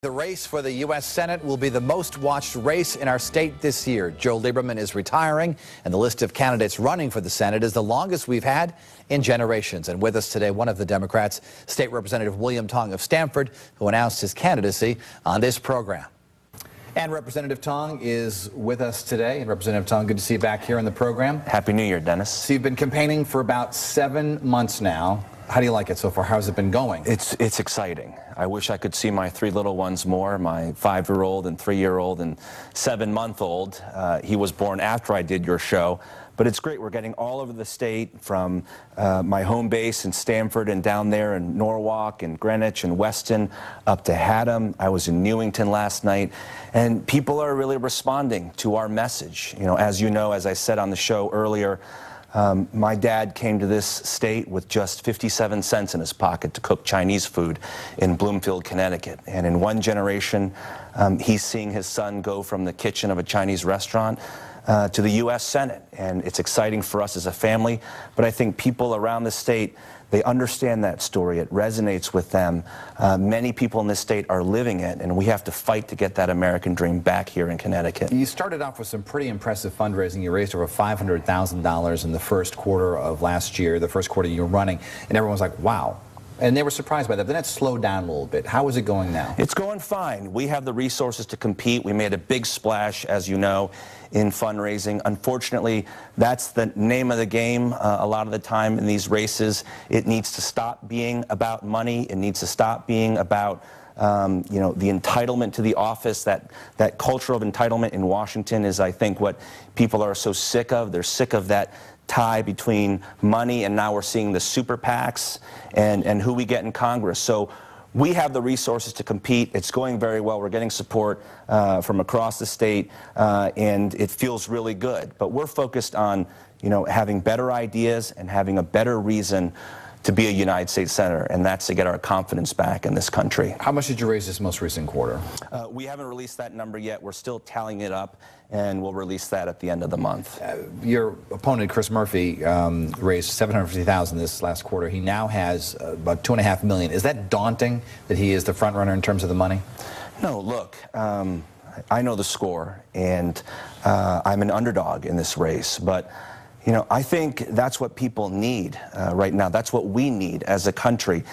The race for the U.S. Senate will be the most watched race in our state this year. Joe Lieberman is retiring, and the list of candidates running for the Senate is the longest we've had in generations. And with us today, one of the Democrats, State Representative William Tong of Stamford, who announced his candidacy on this program. And Representative Tong is with us today. And Representative Tong, good to see you back here on the program. Happy New Year, Dennis. So you've been campaigning for about 7 months now. How do you like it so far? How's it been going? It's exciting. I wish I could see my 3 little ones more, my 5-year-old and 3-year-old and 7-month-old. He was born after I did your show. But it's great. We're getting all over the state, from my home base in Stamford and down there in Norwalk and Greenwich and Weston up to Haddam. I was in Newington last night. And people are really responding to our message. You know, as I said on the show earlier, my dad came to this state with just 57 cents in his pocket to cook Chinese food in Bloomfield, Connecticut. And in one generation, he's seeing his son go from the kitchen of a Chinese restaurant to the U.S. Senate. And it's exciting for us as a family. But I think people around the state, they understand that story. It resonates with them. Many people in this state are living it, and we have to fight to get that American dream back here in Connecticut. You started off with some pretty impressive fundraising. You raised over $500,000 in the first quarter of last year, the first quarter you were running, and everyone was like, wow. And they were surprised by that. Then it slowed down a little bit. How is it going now? It's going fine. We have the resources to compete. We made a big splash, as you know, in fundraising. Unfortunately, that's the name of the game a lot of the time in these races. It needs to stop being about money. It needs to stop being about you know, the entitlement to the office. That culture of entitlement in Washington is, I think, what people are so sick of. They're sick of that tie between money, and now we're seeing the super PACs and who we get in Congress. So we have the resources to compete. It's going very well. We're getting support from across the state, and it feels really good. But we're focused on, you know, having better ideas and having a better reason to be a United States Senator, and that's to get our confidence back in this country. How much did you raise this most recent quarter? We haven't released that number yet. We're still tallying it up, and we'll release that at the end of the month. Your opponent, Chris Murphy, raised $750,000 this last quarter. He now has about $2.5 million. Is that daunting that he is the front runner in terms of the money? No, look, I know the score, and I'm an underdog in this race, but you know, I think that's what people need right now. That's what we need as a country.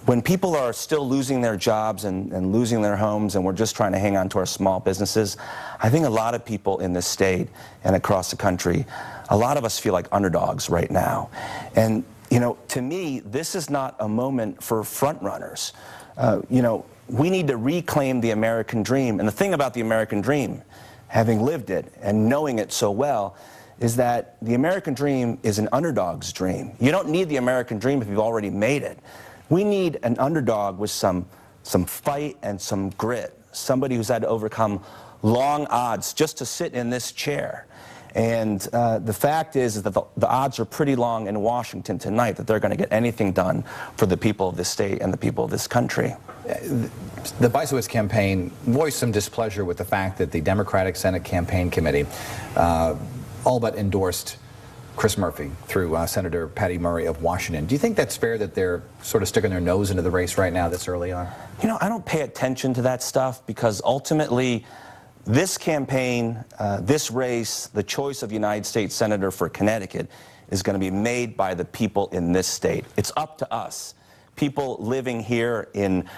When people are still losing their jobs and losing their homes, and we're just trying to hang on to our small businesses, I think a lot of people in this state and across the country, a lot of us feel like underdogs right now. And, you know, to me, this is not a moment for front runners. You know, we need to reclaim the American dream. And the thing about the American dream, having lived it and knowing it so well, is that the American dream is an underdog's dream. You don't need the American dream if you've already made it. We need an underdog with some fight and some grit, somebody who's had to overcome long odds just to sit in this chair. And the fact is that the odds are pretty long in Washington tonight that they're going to get anything done for the people of this state and the people of this country. The Bisowitz campaign voiced some displeasure with the fact that the Democratic Senate Campaign Committee all but endorsed Chris Murphy through Senator Patty Murray of Washington. Do you think that's fair that they're sort of sticking their nose into the race right now this early on? You know, I don't pay attention to that stuff, because ultimately this campaign, this race, the choice of United States Senator for Connecticut is going to be made by the people in this state. It's up to us. People living here in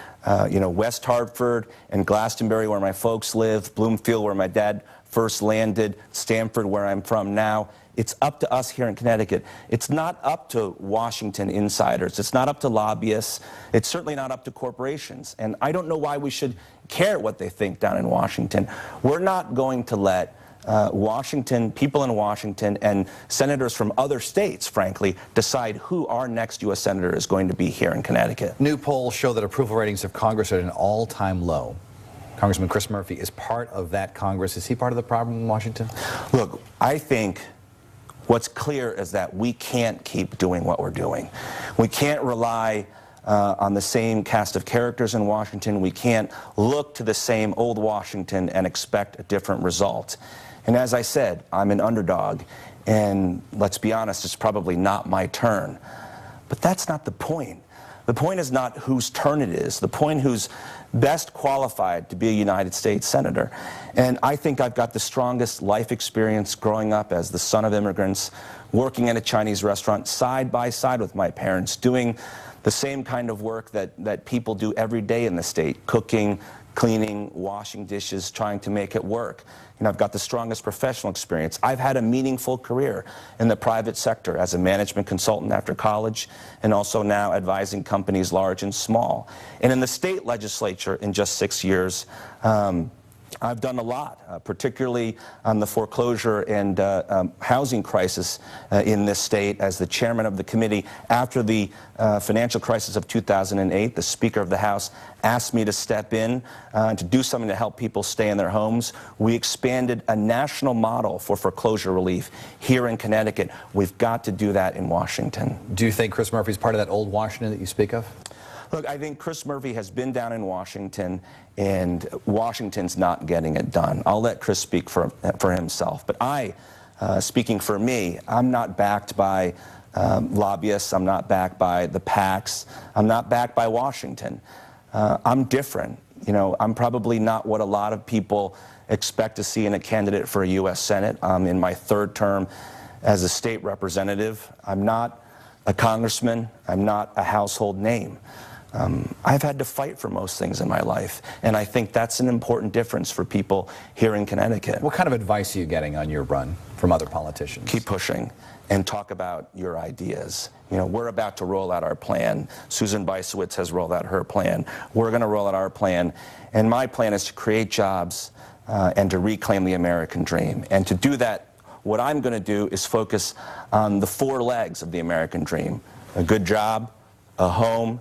you know, West Hartford and Glastonbury, where my folks live, Bloomfield, where my dad first landed, Stamford, where I'm from now. It's up to us here in Connecticut. It's not up to Washington insiders. It's not up to lobbyists. It's certainly not up to corporations. And I don't know why we should care what they think down in Washington. We're not going to let Washington, people in Washington, and senators from other states, frankly, decide who our next U.S. Senator is going to be here in Connecticut. New polls show that approval ratings of Congress are at an all-time low. Congressman Chris Murphy is part of that Congress. Is he part of the problem in Washington? Look, I think what's clear is that we can't keep doing what we're doing. We can't rely on the same cast of characters in Washington. We can't look to the same old Washington and expect a different result. And as I said, I'm an underdog, and let's be honest, it's probably not my turn. But that's not the point. The point is not whose turn it is. The point who's best qualified to be a United States Senator. And I think I've got the strongest life experience growing up as the son of immigrants, working in a Chinese restaurant side by side with my parents, doing the same kind of work that people do every day in the state, cooking, cleaning, washing dishes, trying to make it work. You know, I've got the strongest professional experience. I've had a meaningful career in the private sector as a management consultant after college, and also now advising companies large and small. And in the state legislature in just 6 years, I've done a lot, particularly on the foreclosure and housing crisis in this state. As the chairman of the committee, after the financial crisis of 2008, the Speaker of the House asked me to step in to do something to help people stay in their homes. We expanded a national model for foreclosure relief here in Connecticut. We've got to do that in Washington. Do you think Chris Murphy's part of that old Washington that you speak of? Look, I think Chris Murphy has been down in Washington, and Washington's not getting it done. I'll let Chris speak for himself. But speaking for me, I'm not backed by lobbyists. I'm not backed by the PACs. I'm not backed by Washington. I'm different. You know, I'm probably not what a lot of people expect to see in a candidate for a U.S. Senate. I'm in my 3rd term as a state representative. I'm not a congressman. I'm not a household name. I've had to fight for most things in my life, and I think that's an important difference for people here in Connecticut. What kind of advice are you getting on your run from other politicians? Keep pushing and talk about your ideas. You know, we're about to roll out our plan. Susan Beisowitz has rolled out her plan. We're going to roll out our plan, and my plan is to create jobs and to reclaim the American dream. And to do that, what I'm going to do is focus on the 4 legs of the American dream: a good job, a home,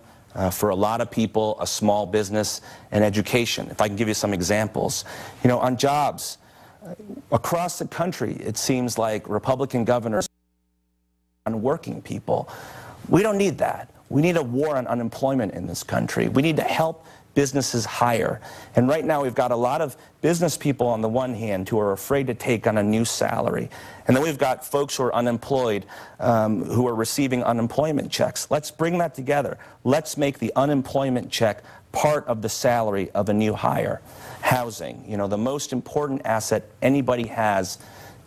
for a lot of people, a small business, and education. If I can give you some examples. You know, on jobs, across the country, it seems like Republican governors on working people. We don't need that. We need a war on unemployment in this country. We need to help businesses hire. And right now we've got a lot of business people on the one hand who are afraid to take on a new salary. And then we've got folks who are unemployed, who are receiving unemployment checks. Let's bring that together. Let's make the unemployment check part of the salary of a new hire. Housing. You know, the most important asset anybody has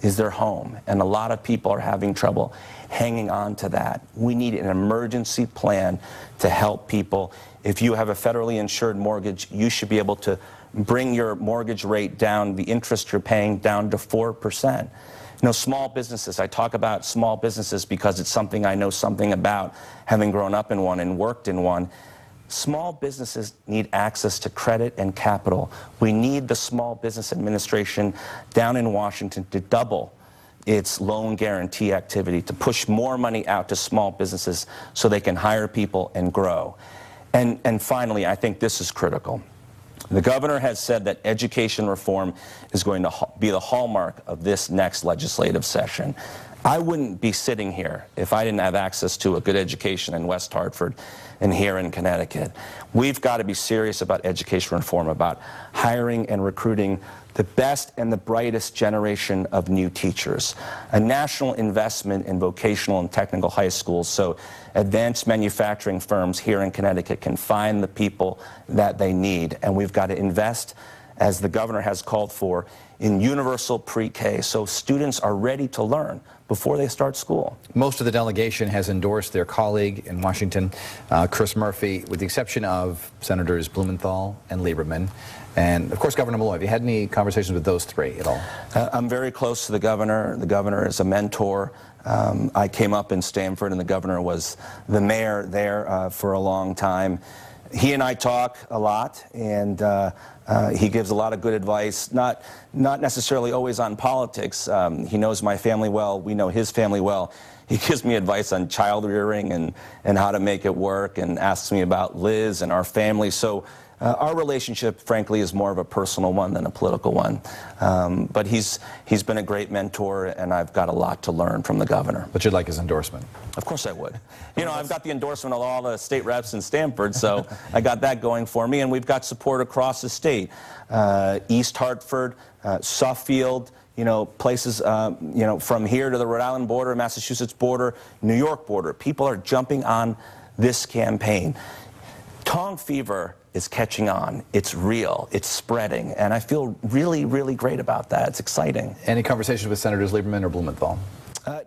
is their home. And a lot of people are having trouble hanging on to that. We need an emergency plan to help people. If you have a federally insured mortgage, you should be able to bring your mortgage rate down, the interest you're paying down to 4%. You know, small businesses, I talk about small businesses because it's something I know something about, having grown up in one and worked in one. Small businesses need access to credit and capital. We need the Small Business Administration down in Washington to double its loan guarantee activity, to push more money out to small businesses so they can hire people and grow. And finally, I think this is critical. The governor has said that education reform is going to be the hallmark of this next legislative session. I wouldn't be sitting here if I didn't have access to a good education in West Hartford and here in Connecticut. We've got to be serious about education reform, about hiring and recruiting the best and the brightest generation of new teachers. A national investment in vocational and technical high schools so advanced manufacturing firms here in Connecticut can find the people that they need. And we've got to invest, as the governor has called for, in universal pre-K so students are ready to learn before they start school. Most of the delegation has endorsed their colleague in Washington, Chris Murphy, with the exception of Senators Blumenthal and Lieberman, and of course Governor Malloy. Have you had any conversations with those 3 at all? I'm very close to the governor. The governor is a mentor. I came up in Stamford, and the governor was the mayor there for a long time. He and I talk a lot, and he gives a lot of good advice, not necessarily always on politics. He knows my family well. We know his family well. He gives me advice on child rearing and how to make it work, and asks me about Liz and our family. So our relationship, frankly, is more of a personal one than a political one. But he's been a great mentor, and I've got a lot to learn from the governor. But you'd like his endorsement? Of course I would. You know, I've got the endorsement of all the state reps in Stamford, so I got that going for me. And we've got support across the state. East Hartford, Suffield, you know, places, you know, from here to the Rhode Island border, Massachusetts border, New York border. People are jumping on this campaign. Tong fever is catching on. It's real. It's spreading. And I feel really, really great about that. It's exciting. Any conversations with Senators Lieberman or Blumenthal?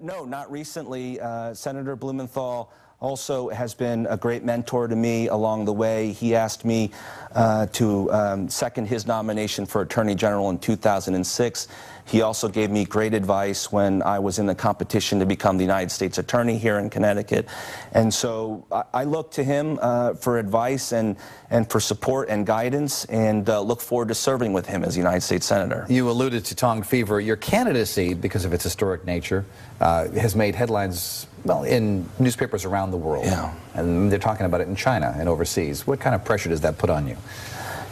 No, not recently. Senator Blumenthal also has been a great mentor to me along the way. He asked me to second his nomination for Attorney General in 2006. He also gave me great advice when I was in the competition to become the United States Attorney here in Connecticut. And so I look to him for advice and for support and guidance, and look forward to serving with him as United States Senator. You alluded to Tong fever. Your candidacy, because of its historic nature, has made headlines, well, in newspapers around the world. Yeah. And they're talking about it in China and overseas. What kind of pressure does that put on you?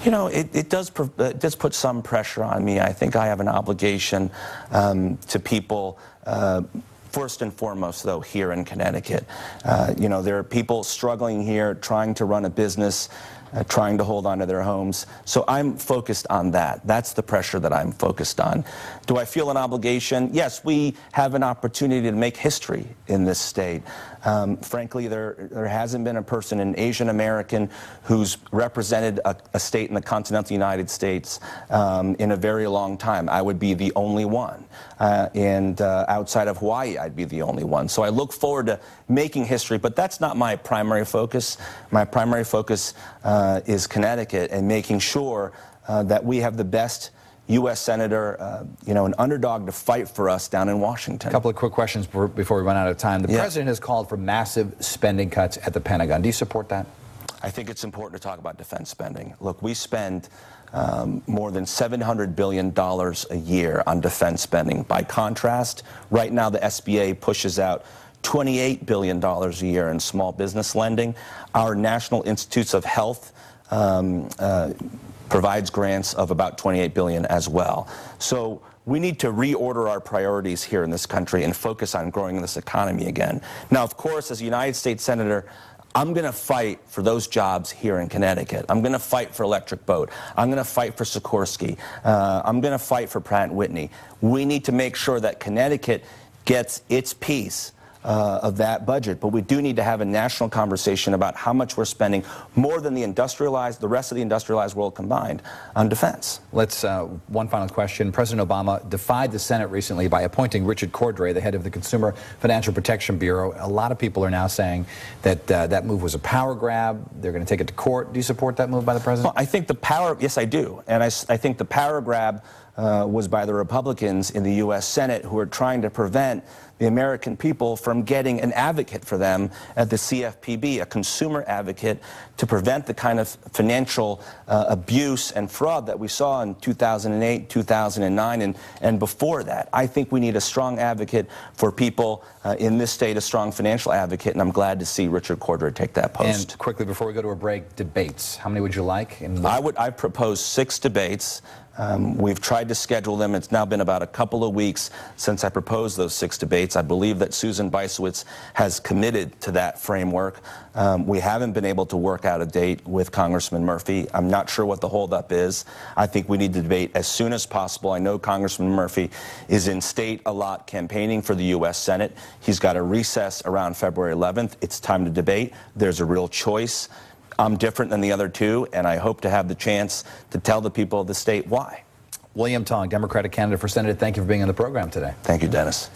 You know, it does put some pressure on me. I think I have an obligation to people, first and foremost, though, here in Connecticut. You know, there are people struggling here, trying to run a business, trying to hold on to their homes. So I'm focused on that. That's the pressure that I'm focused on. Do I feel an obligation? Yes, we have an opportunity to make history in this state. Frankly, there hasn't been a person, an Asian American, who's represented a state in the continental United States in a very long time. I would be the only one. And outside of Hawaii, I'd be the only one. So I look forward to making history, but that's not my primary focus. My primary focus is Connecticut and making sure that we have the best U.S. Senator, you know, an underdog to fight for us down in Washington. A couple of quick questions before we run out of time. The president has called for massive spending cuts at the Pentagon. Do you support that? I think it's important to talk about defense spending. Look, we spend more than $700 billion a year on defense spending. By contrast, right now the SBA pushes out $28 billion a year in small business lending. Our National Institutes of Health provides grants of about $28 billion as well. So we need to reorder our priorities here in this country and focus on growing this economy again. Now, of course, as a United States Senator, I'm going to fight for those jobs here in Connecticut. I'm going to fight for Electric Boat. I'm going to fight for Sikorsky. I'm going to fight for Pratt & Whitney. We need to make sure that Connecticut gets its piece of that budget, but we do need to have a national conversation about how much we're spending, more than the rest of the industrialized world combined, on defense. Let's one final question. President Obama defied the Senate recently by appointing Richard Cordray, the head of the Consumer Financial Protection Bureau. A lot of people are now saying that that move was a power grab. They're going to take it to court. Do you support that move by the president? Well, I think yes, I do, and I think the power grab was by the Republicans in the U.S. Senate, who are trying to prevent the American people from getting an advocate for them at the CFPB, a consumer advocate, to prevent the kind of financial abuse and fraud that we saw in 2008, 2009, and before that. I think we need a strong advocate for people in this state, a strong financial advocate, and I'm glad to see Richard Cordray take that post. And quickly, before we go to a break, debates. How many would you like? I propose 6 debates. We've tried to schedule them. It's now been about a couple of weeks since I proposed those 6 debates. I believe that Susan Bysiewicz has committed to that framework. We haven't been able to work out a date with Congressman Murphy. I'm not sure what the holdup is. I think we need to debate as soon as possible. I know Congressman Murphy is in state a lot campaigning for the U.S. Senate. He's got a recess around February 11th. It's time to debate. There's a real choice. I'm different than the other 2, and I hope to have the chance to tell the people of the state why. William Tong, Democratic candidate for Senate, thank you for being on the program today. Thank you, Dennis.